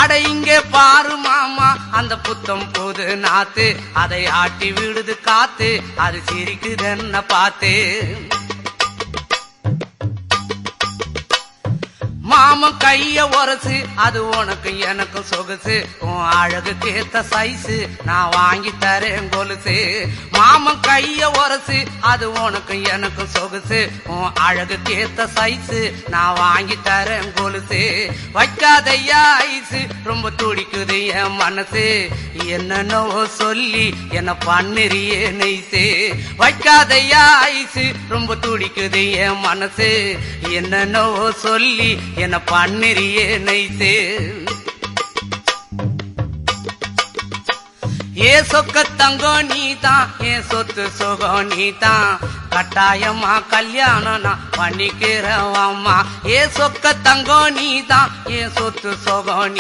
அட இங்கே பாரு மாமா அந்த புத்தம் போது நாத்து அதை ஆட்டி விடுது காத்து அது சிரிக்குதுன்னு பார்த்து மாமன் கைய உரசு அது உனக்கு எனக்கு சொகுசு உன் அழகுக்கு ஏத்த சைஸு நான் வாங்கி தரேன் கொலுசு மாமன் கைய உரசு அது உனக்கு எனக்கு சொகுசு உன் அழகுக்கு ஏத்த சைஸு நான் வாங்கி தரேன் கொலுசு வைக்காதையா ஐசு ரொம்ப துடிக்குது என் மனசு என்னன்னோ சொல்லி என்ன பண்ணுறியே நெய்சு வைக்காதையா ஐசு ரொம்ப துடிக்குது என் மனசு என்னன்னோ சொல்லி என்ன பண்ணுறியே நைசே ஏ சொக்க தங்கம் நீதான் ஏன் சொத்து சுகம் நீதான் கட்டாயமா கல்யாணம் நான் பண்ணிக்கிறவாமா ஏ சொக்க தங்கம் நீதான் ஏன் சொத்து சுகம் நீ